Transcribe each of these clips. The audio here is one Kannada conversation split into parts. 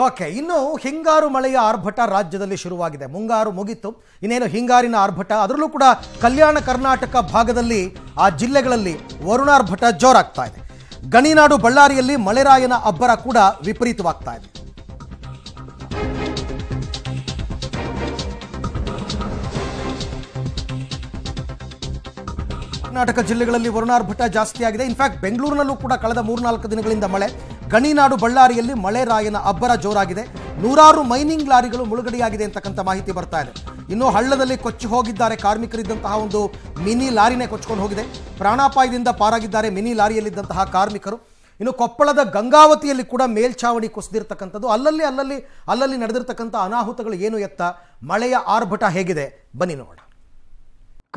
ಓಕೆ, ಇನ್ನು ಹಿಂಗಾರು ಮಳೆಯ ಆರ್ಭಟ ರಾಜ್ಯದಲ್ಲಿ ಶುರುವಾಗಿದೆ. ಮುಂಗಾರು ಮುಗಿತು, ಇನ್ನೇನು ಹಿಂಗಾರಿನ ಆರ್ಭಟ. ಅದರಲ್ಲೂ ಕೂಡ ಕಲ್ಯಾಣ ಕರ್ನಾಟಕ ಭಾಗದಲ್ಲಿ ಆ ಜಿಲ್ಲೆಗಳಲ್ಲಿ ವರುಣಾರ್ಭಟ ಜೋರಾಗ್ತಾ ಇದೆ. ಗಣಿನಾಡು ಬಳ್ಳಾರಿಯಲ್ಲಿ ಮಳೆರಾಯನ ಅಬ್ಬರ ಕೂಡ ವಿಪರೀತವಾಗ್ತಾ ಇದೆ. ಕರ್ನಾಟಕ ಜಿಲ್ಲೆಗಳಲ್ಲಿ ವರುಣಾರ್ಭಟ ಜಾಸ್ತಿ ಆಗಿದೆ. ಇನ್ಫ್ಯಾಕ್ಟ್ ಬೆಂಗಳೂರಿನಲ್ಲೂ ಕೂಡ ಕಳೆದ 3-4 ದಿನಗಳಿಂದ ಮಳೆ. ಗಣಿನಾಡು ಬಳ್ಳಾರಿಯಲ್ಲಿ ಮಳೆರಾಯನ ಅಬ್ಬರ ಜೋರಾಗಿದೆ. ನೂರಾರು ಮೈನಿಂಗ್ ಲಾರಿಗಳು ಮುಳುಗಡೆಯಾಗಿದೆ ಅಂತಕ್ಕಂಥ ಮಾಹಿತಿ ಬರ್ತಾ ಇದೆ. ಇನ್ನು ಹಳ್ಳದಲ್ಲಿ ಕೊಚ್ಚಿ ಹೋಗಿದ್ದಾರೆ ಕಾರ್ಮಿಕರಿದ್ದಂತಹ ಒಂದು ಮಿನಿ ಲಾರಿನೇ ಕೊಚ್ಕೊಂಡು ಹೋಗಿದೆ. ಪ್ರಾಣಾಪಾಯದಿಂದ ಪಾರಾಗಿದ್ದಾರೆ ಮಿನಿ ಲಾರಿಯಲ್ಲಿದ್ದಂತಹ ಕಾರ್ಮಿಕರು. ಇನ್ನು ಕೊಪ್ಪಳದ ಗಂಗಾವತಿಯಲ್ಲಿ ಕೂಡ ಮೇಲ್ಛಾವಣಿ ಕುಸಿದಿರ್ತಕ್ಕಂಥದ್ದು. ಅಲ್ಲಲ್ಲಿ ನಡೆದಿರ್ತಕ್ಕಂಥ ಅನಾಹುತಗಳು ಏನು ಎತ್ತ, ಮಳೆಯ ಆರ್ಭಟ ಹೇಗಿದೆ, ಬನ್ನಿ ನೋಡೋಣ.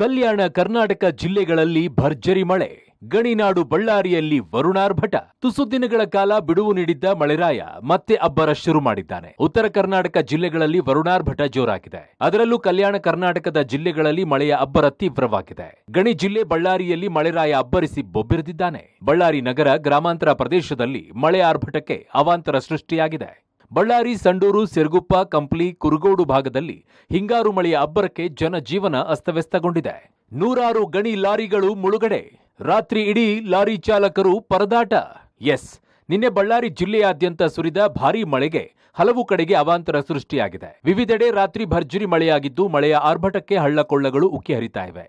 ಕಲ್ಯಾಣ ಕರ್ನಾಟಕ ಜಿಲ್ಲೆಗಳಲ್ಲಿ ಭರ್ಜರಿ ಮಳೆ. ಗಣಿನಾಡು ಬಳ್ಳಾರಿಯಲ್ಲಿ ವರುಣಾರ್ಭಟ. ತುಸು ದಿನಗಳ ಕಾಲ ಬಿಡುವು ನೀಡಿದ್ದ ಮಳೆರಾಯ ಮತ್ತೆ ಅಬ್ಬರ ಶುರು ಮಾಡಿದ್ದಾನೆ. ಉತ್ತರ ಕರ್ನಾಟಕ ಜಿಲ್ಲೆಗಳಲ್ಲಿ ವರುಣಾರ್ಭಟ ಜೋರಾಗಿದೆ. ಅದರಲ್ಲೂ ಕಲ್ಯಾಣ ಕರ್ನಾಟಕದ ಜಿಲ್ಲೆಗಳಲ್ಲಿ ಮಳೆಯ ಅಬ್ಬರ ತೀವ್ರವಾಗಿದೆ. ಗಣಿ ಜಿಲ್ಲೆ ಬಳ್ಳಾರಿಯಲ್ಲಿ ಮಳೆರಾಯ ಅಬ್ಬರಿಸಿ ಬೊಬ್ಬಿರಿದಿದ್ದಾನೆ. ಬಳ್ಳಾರಿ ನಗರ ಗ್ರಾಮಾಂತರ ಪ್ರದೇಶದಲ್ಲಿ ಮಳೆ ಆರ್ಭಟಕ್ಕೆ ಅವಾಂತರ ಸೃಷ್ಟಿಯಾಗಿದೆ. ಬಳ್ಳಾರಿ, ಸಂಡೂರು, ಸಿರಗುಪ್ಪ, ಕಂಪ್ಲಿ, ಕುರುಗೋಡು ಭಾಗದಲ್ಲಿ ಹಿಂಗಾರು ಮಳೆಯ ಅಬ್ಬರಕ್ಕೆ ಜನಜೀವನ ಅಸ್ತವ್ಯಸ್ತಗೊಂಡಿದೆ. ನೂರಾರು ಗಣಿ ಲಾರಿಗಳು ಮುಳುಗಡೆ. ರಾತ್ರಿ ಇಡೀ ಲಾರಿ ಚಾಲಕರು ಪರದಾಟ. ನಿನ್ನೆ ಬಳ್ಳಾರಿ ಜಿಲ್ಲೆಯಾದ್ಯಂತ ಸುರಿದ ಭಾರೀ ಮಳೆಗೆ ಹಲವು ಕಡೆಗೆ ಅವಾಂತರ ಸೃಷ್ಟಿಯಾಗಿದೆ. ವಿವಿಧೆಡೆ ರಾತ್ರಿ ಭರ್ಜರಿ ಮಳೆಯಾಗಿದ್ದು, ಮಳೆಯ ಆರ್ಭಟಕ್ಕೆ ಹಳ್ಳಕೊಳ್ಳಗಳು ಉಕ್ಕಿ ಹರಿತಾ ಇವೆ.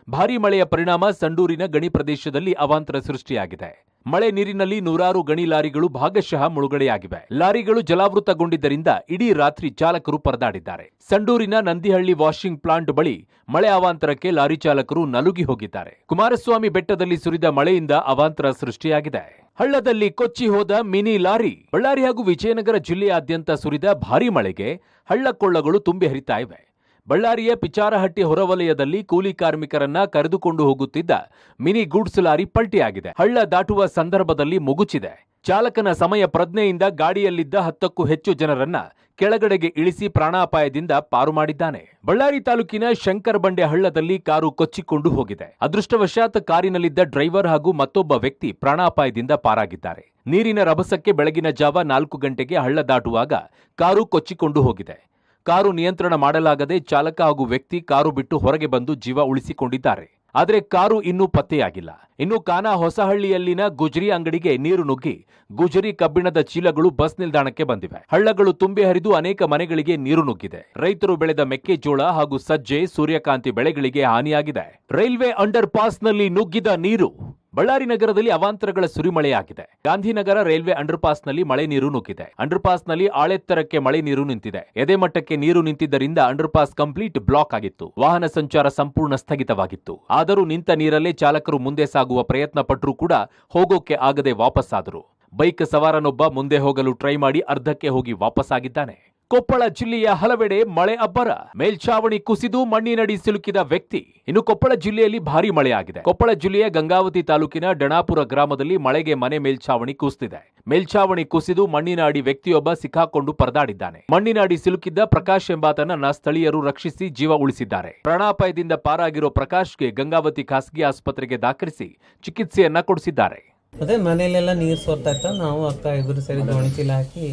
ಭಾರೀ ಮಳೆಯ ಪರಿಣಾಮ ಸಂಡೂರಿನ ಗಣಿ ಪ್ರದೇಶದಲ್ಲಿ ಅವಾಂತರ ಸೃಷ್ಟಿಯಾಗಿದೆ. ಮಳೆ ನೀರಿನಲ್ಲಿ ನೂರಾರು ಗಣಿ ಲಾರಿಗಳು ಭಾಗಶಃ ಮುಳುಗಡೆಯಾಗಿವೆ. ಲಾರಿಗಳು ಜಲಾವೃತಗೊಂಡಿದ್ದರಿಂದ ಇಡೀ ರಾತ್ರಿ ಚಾಲಕರು ಪರದಾಡಿದ್ದಾರೆ. ಸಂಡೂರಿನ ನಂದಿಹಳ್ಳಿ ವಾಷಿಂಗ್ ಪ್ಲಾಂಟ್ ಬಳಿ ಮಳೆ ಅವಾಂತರಕ್ಕೆ ಲಾರಿ ಚಾಲಕರು ನಲುಗಿ ಹೋಗಿದ್ದಾರೆ. ಕುಮಾರಸ್ವಾಮಿ ಬೆಟ್ಟದಲ್ಲಿ ಸುರಿದ ಮಳೆಯಿಂದ ಅವಾಂತರ ಸೃಷ್ಟಿಯಾಗಿದೆ. ಹಳ್ಳದಲ್ಲಿ ಕೊಚ್ಚಿ ಹೋದ ಮಿನಿ ಲಾರಿ. ಬಳ್ಳಾರಿ ಹಾಗೂ ವಿಜಯನಗರ ಜಿಲ್ಲೆಯಾದ್ಯಂತ ಸುರಿದ ಭಾರೀ ಮಳೆಗೆ ಹಳ್ಳಕೊಳ್ಳಗಳು ತುಂಬಿ ಹರಿತಾ ಇವೆ. ಬಳ್ಳಾರಿಯ ಪಿಚಾರಹಟ್ಟಿ ಹೊರವಲಯದಲ್ಲಿ ಕೂಲಿ ಕಾರ್ಮಿಕರನ್ನ ಕರೆದುಕೊಂಡು ಹೋಗುತ್ತಿದ್ದ ಮಿನಿ ಗೂಡ್ಸ್ ಲಾರಿ ಪಲ್ಟಿಯಾಗಿದೆ. ಹಳ್ಳ ದಾಟುವ ಸಂದರ್ಭದಲ್ಲಿ ಮುಗುಚಿದೆ. ಚಾಲಕನ ಸಮಯ ಪ್ರಜ್ಞೆಯಿಂದ ಗಾಡಿಯಲ್ಲಿದ್ದ 10ಕ್ಕೂ ಹೆಚ್ಚು ಜನರನ್ನ ಕೆಳಗಡೆಗೆ ಇಳಿಸಿ ಪ್ರಾಣಾಪಾಯದಿಂದ ಪಾರು ಮಾಡಿದ್ದಾನೆ. ಬಳ್ಳಾರಿ ತಾಲೂಕಿನ ಶಂಕರ ಬಂಡೆ ಹಳ್ಳದಲ್ಲಿ ಕಾರು ಕೊಚ್ಚಿಕೊಂಡು ಹೋಗಿದೆ. ಅದೃಷ್ಟವಶಾತ್ ಕಾರಿನಲ್ಲಿದ್ದ ಡ್ರೈವರ್ ಹಾಗೂ ಮತ್ತೊಬ್ಬ ವ್ಯಕ್ತಿ ಪ್ರಾಣಾಪಾಯದಿಂದ ಪಾರಾಗಿದ್ದಾರೆ. ನೀರಿನ ರಭಸಕ್ಕೆ ಬೆಳಗಿನ ಜಾವ 4 ಗಂಟೆಗೆ ಹಳ್ಳ ದಾಟುವಾಗ ಕಾರು ಕೊಚ್ಚಿಕೊಂಡು ಹೋಗಿದೆ. ಕಾರು ನಿಯಂತ್ರಣ ಮಾಡಲಾಗದೆ ಚಾಲಕ ಹಾಗೂ ವ್ಯಕ್ತಿ ಕಾರು ಬಿಟ್ಟು ಹೊರಗೆ ಬಂದು ಜೀವ ಉಳಿಸಿಕೊಂಡಿದ್ದಾರೆ. ಆದರೆ ಕಾರು ಇನ್ನೂ ಪತ್ತೆಯಾಗಿಲ್ಲ. ಇನ್ನು ಕಾನಾ ಹೊಸಹಳ್ಳಿಯಲ್ಲಿನ ಗುಜರಿ ಅಂಗಡಿಗೆ ನೀರು ನುಗ್ಗಿ ಗುಜರಿ ಕಬ್ಬಿಣದ ಚೀಲಗಳು ಬಸ್ ನಿಲ್ದಾಣಕ್ಕೆ ಬಂದಿವೆ. ಹಳ್ಳಗಳು ತುಂಬಿ ಹರಿದು ಅನೇಕ ಮನೆಗಳಿಗೆ ನೀರು ನುಗ್ಗಿದೆ. ರೈತರು ಬೆಳೆದ ಮೆಕ್ಕೆಜೋಳ ಹಾಗೂ ಸಜ್ಜೆ, ಸೂರ್ಯಕಾಂತಿ ಬೆಳೆಗಳಿಗೆ ಹಾನಿಯಾಗಿದೆ. ರೈಲ್ವೆ ಅಂಡರ್ ಪಾಸ್ನಲ್ಲಿ ನುಗ್ಗಿದ ನೀರು. ಬಳ್ಳಾರಿ ನಗರದಲ್ಲಿ ಅವಾಂತರಗಳ ಸುರಿಮಳೆಯಾಗಿದೆ. ಗಾಂಧಿನಗರ ರೈಲ್ವೆ ಅಂಡರ್ ಪಾಸ್ನಲ್ಲಿ ಮಳೆ ನೀರು ನುಗ್ಗಿದೆ. ಅಂಡರ್ ಪಾಸ್ನಲ್ಲಿ ಆಳೆತ್ತರಕ್ಕೆ ಮಳೆ ನೀರು ನಿಂತಿದೆ. ಎದೆಮಟ್ಟಕ್ಕೆ ನೀರು ನಿಂತಿದ್ದರಿಂದ ಅಂಡರ್ ಪಾಸ್ ಕಂಪ್ಲೀಟ್ ಬ್ಲಾಕ್ ಆಗಿತ್ತು. ವಾಹನ ಸಂಚಾರ ಸಂಪೂರ್ಣ ಸ್ಥಗಿತವಾಗಿತ್ತು. ಆದರೂ ನಿಂತ ನೀರಲ್ಲೇ ಚಾಲಕರು ಮುಂದೆ ಸಾಗುವ ಪ್ರಯತ್ನ ಪಟ್ಟರೂ ಕೂಡ ಹೋಗೋಕೆ ಆಗದೆ ವಾಪಸ್ಸಾದರು. ಬೈಕ್ ಸವಾರನೊಬ್ಬ ಮುಂದೆ ಹೋಗಲು ಟ್ರೈ ಮಾಡಿ ಅರ್ಧಕ್ಕೆ ಹೋಗಿ ವಾಪಸ್ಸಾಗಿದ್ದಾನೆ. ಕೊಪ್ಪಳ ಜಿಲ್ಲೆಯ ಹಲವೆಡೆ ಮಳೆ ಅಬ್ಬರ. ಮೇಲ್ಛಾವಣಿ ಕುಸಿದು ಮಣ್ಣಿನಡಿ ಸಿಲುಕಿದ ವ್ಯಕ್ತಿ. ಇನ್ನು ಕೊಪ್ಪಳ ಜಿಲ್ಲೆಯಲ್ಲಿ ಭಾರೀ ಮಳೆಯಾಗಿದೆ. ಕೊಪ್ಪಳ ಜಿಲ್ಲೆಯ ಗಂಗಾವತಿ ತಾಲೂಕಿನ ಡಣಾಪುರ ಗ್ರಾಮದಲ್ಲಿ ಮಳೆಗೆ ಮನೆ ಮೇಲ್ಛಾವಣಿ ಕುಸಿದಿದೆ. ಮೇಲ್ಛಾವಣಿ ಕುಸಿದು ಮಣ್ಣಿನ ಅಡಿ ವ್ಯಕ್ತಿಯೊಬ್ಬ ಸಿಕ್ಕಾಕೊಂಡು ಪರದಾಡಿದ್ದಾನೆ. ಮಣ್ಣಿನ ಅಡಿ ಸಿಲುಕಿದ್ದ ಪ್ರಕಾಶ್ ಎಂಬಾತನನ್ನ ಸ್ಥಳೀಯರು ರಕ್ಷಿಸಿ ಜೀವ ಉಳಿಸಿದ್ದಾರೆ. ಪ್ರಾಣಾಪಾಯದಿಂದ ಪಾರಾಗಿರೋ ಪ್ರಕಾಶ್ಗೆ ಗಂಗಾವತಿ ಖಾಸಗಿ ಆಸ್ಪತ್ರೆಗೆ ದಾಖಲಿಸಿ ಚಿಕಿತ್ಸೆಯನ್ನ ಕೊಡಿಸಿದ್ದಾರೆ. ಅದೇ ಮನೆಯಲ್ಲೆಲ್ಲ ನೀರು ಸೋರ್ತಾ ಇತ್ತು. ನಾವು ಅಕ್ಕ ಇಬ್ಬರು ಸೇರಿ ಗೋಣಿಚೀಲ ಹಾಕಿ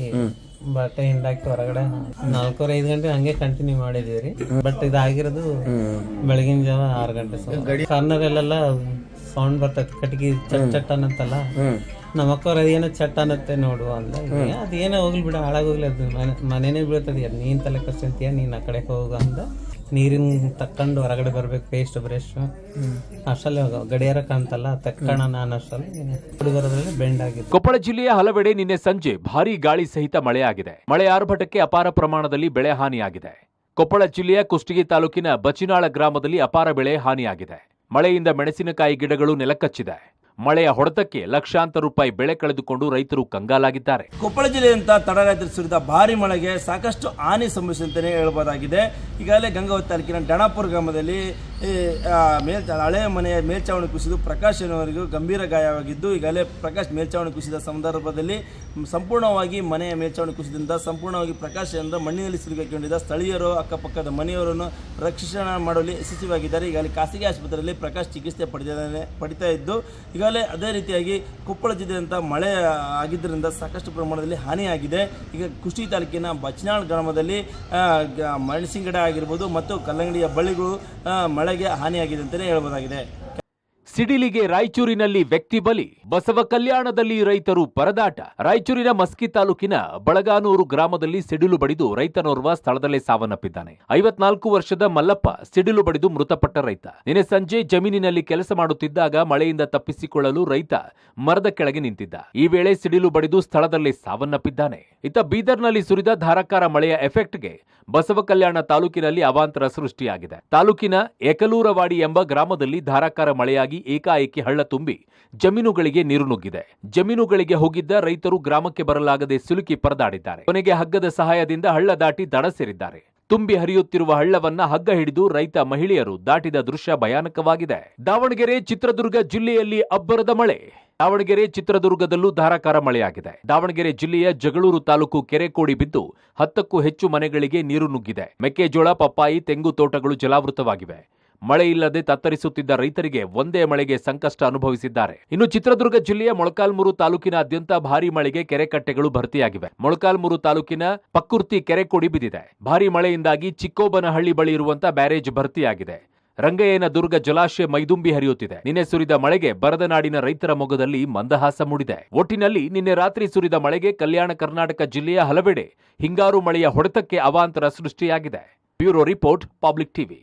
ಬಟ್ಟೆ ಹಿಂಡಾಕಿ ಹೊರಗಡೆ 4-5 ಗಂಟೆ ಹಂಗೆ ಕಂಟಿನ್ಯೂ ಮಾಡಿದೀವಿ. ಬಟ್ ಇದಾಗಿರೋದು ಬೆಳಗಿನ ಜಾವ 6 ಗಂಟೆ. ಕಾರ್ನರಲ್ಲೆಲ್ಲ ಸೌಂಡ್ ಬರ್ತೈತೆ, ಕಟ್ಗಿ ಚಟ್ ಚಟ್ ಅನ್ನತ್ತಲ್ಲ. ನಮ್ಮ ಅಕ್ಕವ್ರ ಅದೇನೋ ಚಟ್ ಅನ್ನತ್ತೆ ನೋಡು ಅಂದ. ಅದೇನೋ ಹೋಗ್ಲಿ ಬಿಡ, ಹಾಳಾಗೋಗ್ಲಿ, ಅದು ಮನೇನೆ ಬೀಳ್ತದೆ. ನೀನ್ ತಲೆ ಕಷ್ಟಂತೀಯ, ನೀನ್ ಆ ಕಡೆ ಹೋಗ ಅಂದ. ನೀರಿನ ತಕ್ಕೊಂಡು ಹೊರಗಡೆ ಬರ್ಬೇಕು, ಪೇಸ್ಟ್ ಬ್ರಷ್ ಅಷ್ಟಲ್ಲಿ ಗಡಿಯಾರ ಕಾಣ್ತಲ್ಲ ತಕ್ಕಣ ನಾನು ಅಷ್ಟಲ್ಲಿ ಹುಡುಗರಲ್ಲಿ ಬೆಂಡ್ ಆಗಿದೆ. ಕೊಪ್ಪಳ ಜಿಲ್ಲೆಯ ಹಲವೆಡೆ ನಿನ್ನೆ ಸಂಜೆ ಭಾರೀ ಗಾಳಿ ಸಹಿತ ಮಳೆಯಾಗಿದೆ. ಮಳೆ ಆರ್ಭಟಕ್ಕೆ ಅಪಾರ ಪ್ರಮಾಣದಲ್ಲಿ ಬೆಳೆ ಹಾನಿಯಾಗಿದೆ. ಕೊಪ್ಪಳ ಜಿಲ್ಲೆಯ ಕುಷ್ಟಗಿ ತಾಲೂಕಿನ ಬಚಿನಾಳ ಗ್ರಾಮದಲ್ಲಿ ಅಪಾರ ಬೆಳೆ ಹಾನಿಯಾಗಿದೆ. ಮಳೆಯಿಂದ ಮೆಣಸಿನಕಾಯಿ ಗಿಡಗಳು ನೆಲಕಚ್ಚಿದೆ. ಮಳೆಯ ಹೊಡೆತಕ್ಕೆ ಲಕ್ಷಾಂತರ ರೂಪಾಯಿ ಬೆಳೆ ಕಳೆದುಕೊಂಡು ರೈತರು ಕಂಗಾಲಾಗಿದ್ದಾರೆ. ಕೊಪ್ಪಳ ಜಿಲ್ಲೆಯಂತ ತಡರಾತ್ರಿ ಸುರಿದ ಭಾರಿ ಮಳೆಗೆ ಸಾಕಷ್ಟು ಹಾನಿ ಸಂಭವಿಸಿದಂತೆ ಹೇಳಬಹುದಾಗಿದೆ. ಈಗಾಗಲೇ ಗಂಗಾವತಿ ತಾಲೂಕಿನ ಡಣಾಪುರ ಗ್ರಾಮದಲ್ಲಿ ಹಳೆಯ ಮನೆಯ ಮೇಲ್ಛಾವಣಿ ಕುಸಿದು ಪ್ರಕಾಶ್ ಎನ್ನುವರಿಗೂ ಗಂಭೀರ ಗಾಯವಾಗಿದ್ದು, ಈಗಾಗಲೇ ಪ್ರಕಾಶ್ ಮೇಲ್ಛಾವಣಿ ಕುಸಿದ ಸಂದರ್ಭದಲ್ಲಿ ಸಂಪೂರ್ಣವಾಗಿ ಮನೆಯ ಮೇಲ್ಛಾವಣಿ ಕುಸಿದಿಂದ ಸಂಪೂರ್ಣವಾಗಿ ಪ್ರಕಾಶ್ ಎಂದ ಮಣ್ಣಿನಲ್ಲಿ ಸಿಲುಕಿಕೊಂಡಿದ್ದ ಸ್ಥಳೀಯರು ಅಕ್ಕಪಕ್ಕದ ಮನೆಯವರನ್ನು ರಕ್ಷಣೆ ಮಾಡುವಲ್ಲಿ ಯಶಸ್ವಿಯಾಗಿದ್ದಾರೆ. ಈಗಾಗಲೇ ಖಾಸಗಿ ಆಸ್ಪತ್ರೆಯಲ್ಲಿ ಪ್ರಕಾಶ್ ಚಿಕಿತ್ಸೆ ಪಡಿತಾ ಇದ್ದು, ಈಗಾಗಲೇ ಅದೇ ರೀತಿಯಾಗಿ ಕೊಪ್ಪಳ ಜಿಲ್ಲೆಯಂಥ ಮಳೆ ಆಗಿದ್ದರಿಂದ ಸಾಕಷ್ಟು ಪ್ರಮಾಣದಲ್ಲಿ ಹಾನಿಯಾಗಿದೆ. ಈಗ ಕುಷ್ಟಗಿ ತಾಲೂಕಿನ ಬಚನಾಳ್ ಗ್ರಾಮದಲ್ಲಿ ಮೆಣಸಿನ ಗಿಡ ಆಗಿರ್ಬೋದು ಮತ್ತು ಕಲ್ಲಂಗಡಿಯ ಬಳ್ಳಿಗಳು ಮಳೆಗೆ ಹಾನಿಯಾಗಿದೆ ಅಂತಲೇ ಹೇಳ್ಬೋದಾಗಿದೆ. ಸಿಡಿಲಿಗೆ ರಾಯಚೂರಿನಲ್ಲಿ ವ್ಯಕ್ತಿ ಬಲಿ, ಬಸವ ಕಲ್ಯಾಣದಲ್ಲಿ ರೈತರು ಪರದಾಟ. ರಾಯಚೂರಿನ ಮಸ್ಕಿ ತಾಲೂಕಿನ ಬಳಗಾನೂರು ಗ್ರಾಮದಲ್ಲಿ ಸಿಡಿಲು ಬಡಿದು ರೈತನೋರ್ವ ಸ್ಥಳದಲ್ಲೇ ಸಾವನ್ನಪ್ಪಿದ್ದಾನೆ. 54 ವರ್ಷದ ಮಲ್ಲಪ್ಪ ಸಿಡಿಲು ಬಡಿದು ಮೃತಪಟ್ಟ ರೈತ. ನಿನ್ನೆ ಸಂಜೆ ಜಮೀನಿನಲ್ಲಿ ಕೆಲಸ ಮಾಡುತ್ತಿದ್ದಾಗ ಮಳೆಯಿಂದ ತಪ್ಪಿಸಿಕೊಳ್ಳಲು ರೈತ ಮರದ ಕೆಳಗೆ ನಿಂತಿದ್ದ. ಈ ವೇಳೆ ಸಿಡಿಲು ಬಡಿದು ಸ್ಥಳದಲ್ಲೇ ಸಾವನ್ನಪ್ಪಿದ್ದಾನೆ. ಇತ್ತ ಬೀದರ್ನಲ್ಲಿ ಸುರಿದ ಧಾರಾಕಾರ ಮಳೆಯ ಎಫೆಕ್ಟ್ಗೆ ಬಸವ ಕಲ್ಯಾಣ ತಾಲೂಕಿನಲ್ಲಿ ಅವಾಂತರ ಸೃಷ್ಟಿಯಾಗಿದೆ. ತಾಲೂಕಿನ ಏಕಲೂರವಾಡಿ ಎಂಬ ಗ್ರಾಮದಲ್ಲಿ ಧಾರಾಕಾರ ಮಳೆಯಾಗಿ ಏಕಾಏಕಿ ಹಳ್ಳ ತುಂಬಿ ಜಮೀನುಗಳಿಗೆ ನೀರು ನುಗ್ಗಿದೆ. ಜಮೀನುಗಳಿಗೆ ಹೋಗಿದ್ದ ರೈತರು ಗ್ರಾಮಕ್ಕೆ ಬರಲಾಗದೆ ಸಿಲುಕಿ ಪರದಾಡಿದ್ದಾರೆ. ಕೊನೆಗೆ ಹಗ್ಗದ ಸಹಾಯದಿಂದ ಹಳ್ಳ ದಾಟಿ ದಡ ಸೇರಿದ್ದಾರೆ. ತುಂಬಿ ಹರಿಯುತ್ತಿರುವ ಹಳ್ಳವನ್ನ ಹಗ್ಗ ಹಿಡಿದು ರೈತ ಮಹಿಳೆಯರು ದಾಟಿದ ದೃಶ್ಯ ಭಯಾನಕವಾಗಿದೆ. ದಾವಣಗೆರೆ ಚಿತ್ರದುರ್ಗ ಜಿಲ್ಲೆಯಲ್ಲಿ ಅಬ್ಬರದ ಮಳೆ. ದಾವಣಗೆರೆ ಚಿತ್ರದುರ್ಗದಲ್ಲೂ ಧಾರಾಕಾರ ಮಳೆಯಾಗಿದೆ. ದಾವಣಗೆರೆ ಜಿಲ್ಲೆಯ ಜಗಳೂರು ತಾಲೂಕು ಕೆರೆಕೋಡಿ ಬಿದ್ದು 10ಕ್ಕೂ ಹೆಚ್ಚು ಮನೆಗಳಿಗೆ ನೀರು ನುಗ್ಗಿದೆ. ಮೆಕ್ಕೆಜೋಳ, ಪಪ್ಪಾಯಿ, ತೆಂಗು ತೋಟಗಳು ಜಲಾವೃತವಾಗಿವೆ. ಮಳೆ ಇಲ್ಲದೆ ತತ್ತರಿಸುತ್ತಿದ್ದ ರೈತರಿಗೆ ಒಂದೇ ಮಳೆಗೆ ಸಂಕಷ್ಟ ಅನುಭವಿಸಿದ್ದಾರೆ. ಇನ್ನು ಚಿತ್ರದುರ್ಗ ಜಿಲ್ಲೆಯ ಮೊಳಕಾಲ್ಮೂರು ತಾಲೂಕಿನಾದ್ಯಂತ ಭಾರೀ ಮಳೆಗೆ ಕೆರೆಕಟ್ಟೆಗಳು ಭರ್ತಿಯಾಗಿವೆ. ಮೊಳಕಾಲ್ಮೂರು ತಾಲೂಕಿನ ಪಕ್ಕುರ್ತಿ ಕೆರೆಕೋಡಿ ಬಿದ್ದಿದೆ. ಭಾರೀ ಮಳೆಯಿಂದಾಗಿ ಚಿಕ್ಕೋಬನಹಳ್ಳಿ ಬಳಿ ಇರುವಂತಹ ಬ್ಯಾರೇಜ್ ಭರ್ತಿಯಾಗಿದೆ. ರಂಗಯ್ಯನ ದುರ್ಗ ಜಲಾಶಯ ಮೈದುಂಬಿ ಹರಿಯುತ್ತಿದೆ. ನಿನ್ನೆ ಸುರಿದ ಮಳೆಗೆ ಬರದ ನಾಡಿನ ರೈತರ ಮೊಗದಲ್ಲಿ ಮಂದಹಾಸ ಮೂಡಿದೆ. ಒಟ್ಟಿನಲ್ಲಿ ನಿನ್ನೆ ರಾತ್ರಿ ಸುರಿದ ಮಳೆಗೆ ಕಲ್ಯಾಣ ಕರ್ನಾಟಕ ಜಿಲ್ಲೆಯ ಹಲವೆಡೆ ಹಿಂಗಾರು ಮಳೆಯ ಹೊಡೆತಕ್ಕೆ ಅವಾಂತರ ಸೃಷ್ಟಿಯಾಗಿದೆ. Bureau report, public TV.